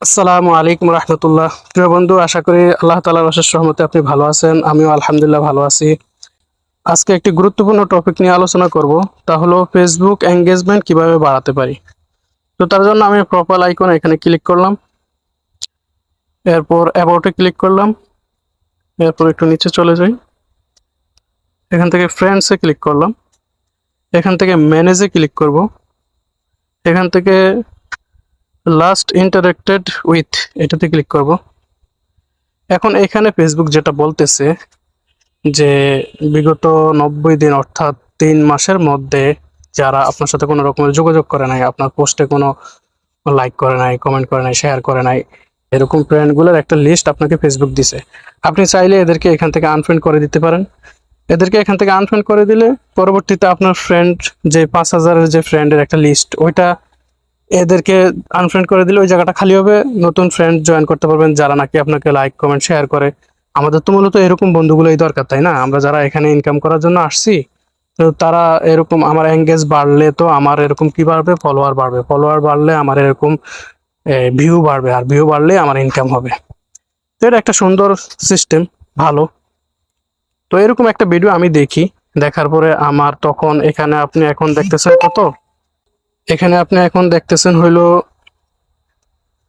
আসসালামু আলাইকুম রহমতুল্লাহ। প্রিয় বন্ধু, আশা করি আল্লাহ তাআলার অশেষ রহমতে আপনি ভালো আছেন। আমিও আলহামদুলিল্লাহ ভালো আছি। আজকে একটি গুরুত্বপূর্ণ টপিক নিয়ে আলোচনা করব, তা হলো ফেসবুক এঙ্গেজমেন্ট কিভাবে বাড়াতে পারি। তো তার জন্য আমি প্রোফাইল আইকন এখানে ক্লিক করলাম, এরপর অ্যাবাউটে ক্লিক করলাম, এরপর একটু নিচে চলে যাই, এখান থেকে ফ্রেন্ডসে ক্লিক করলাম, এখান থেকে ম্যানেজে ক্লিক করব, এখান থেকে লাস্ট ইন্টারেক্টেড উইথ এটাতে ক্লিক করব। এখন এখানে ফেসবুক যেটা বলতেছে যে বিগত 90 দিন অর্থাৎ 3 মাসের মধ্যে যারা আপনার সাথে কোনো রকমের যোগাযোগ করে নাই, আপনার পোস্টে কোনো লাইক করে নাই, কমেন্ট করে নাই, শেয়ার করে নাই, এরকম ফ্রেন্ডগুলোর একটা লিস্ট আপনাকে ফেসবুক দিছে। আপনি চাইলে এদেরকে এখান থেকে আনফ্রেন্ড করে দিতে পারেন। এদেরকে এখান থেকে আনফ্রেন্ড করে দিলে পরবর্তীতে আপনার ফ্রেন্ড যে 5,000-এর যে ফ্রেন্ডের একটা লিস্ট, ওইটা এদেরকে আনফ্রেন্ড করে দিলে ওই জায়গাটা খালি হবে, নতুন ফ্রেন্ড জয়েন করতে পারবেন যারা নাকি আপনাকে লাইক কমেন্ট শেয়ার করে। আমাদের তো মূলত এরকম বন্ধুগুলোই দরকার, তাই না? আমরা যারা এখানে ইনকাম করার জন্য আসছি, তো তারা এরকম, আমার এঙ্গেজ বাড়লে তো আমার এরকম কি বাড়বে, ফলোয়ার বাড়বে, ফলোয়ার বাড়লে আমার এরকম ভিউ বাড়বে, আর ভিউ বাড়লে আমার ইনকাম হবে। তো এটা একটা সুন্দর সিস্টেম, ভালো। তো এরকম একটা ভিডিও আমি দেখি, দেখার পরে আমার তখন এখানে আপনি এখন দেখতেছেন কত, এখানে আপনি এখন দেখতেছেন হইলো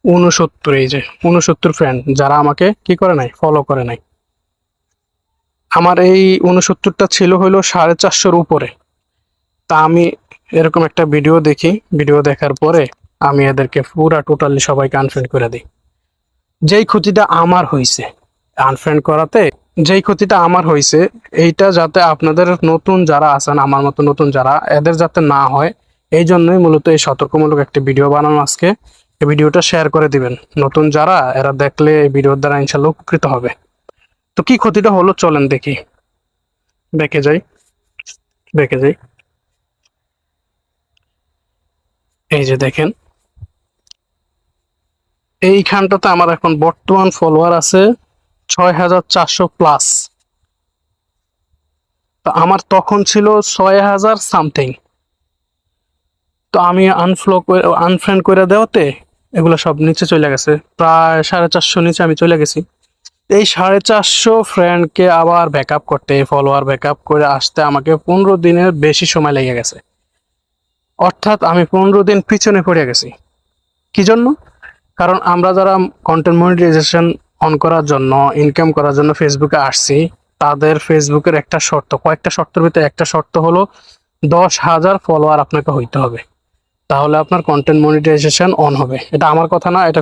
69। এই যে 69 ফ্রেন্ড যারা আমাকে কি করে নাই, ফলো করে নাই। আমার এই 69টা ছিল হইলো 450-এর উপরে। তা আমি এরকম একটা ভিডিও দেখি, ভিডিও দেখার পরে আমি এদেরকে পুরা টোটালি সবাইকে আনফ্রেন্ড করে দিই। যেই ক্ষতিটা আমার হয়েছে আনফ্রেন্ড করাতে, যেই ক্ষতিটা আমার হয়েছে, এইটা যাতে আপনাদের নতুন যারা আছেন, আমার মতো নতুন যারা, এদের যাতে না হয়, এই জন্যই মূলত এই সতর্কমূলক একটি ভিডিও বানানো আজকে। এই ভিডিওটা শেয়ার করে দিবেন, নতুন যারা এরা দেখলে এই ভিডিওর দ্বারা ইনশাল্লাহ উপকৃত হবে। তো কি ক্ষতিটা হলো চলেন দেখি। বেঁকে যাই, বেঁকে যাই। এই যে দেখেন, এইখানটাতে আমার এখন বর্তমান ফলোয়ার আছে 6,400+। তো আমার তখন ছিল 6,000 সামথিং। তো আমি আনফ্রেন্ড করে দেওয়াতে এগুলো সব নিচে চলে গেছে, প্রায় 450 নিচে আমি চলে গেছি। এই 450 ফ্রেন্ডকে আবার ব্যাকআপ করতে, ফলোয়ার ব্যাকআপ করে আসতে আমাকে 15 দিনের বেশি সময় লেগে গেছে। অর্থাৎ আমি 15 দিন পিছনে পড়ে গেছি। কি জন্য? কারণ আমরা যারা কন্টেন্ট মনিটাইজেশন অন করার জন্য, ইনকাম করার জন্য ফেসবুকে আসছি, তাদের ফেসবুকের একটা শর্ত, কয়েকটা শর্তের ভিতরে একটা শর্ত হলো 10,000 ফলোয়ার আপনাকে হইতে হবে, তাহলে আপনার কন্টেন্ট মনিটাইজেশন অন হবে। এটা আমার কথা না, এটা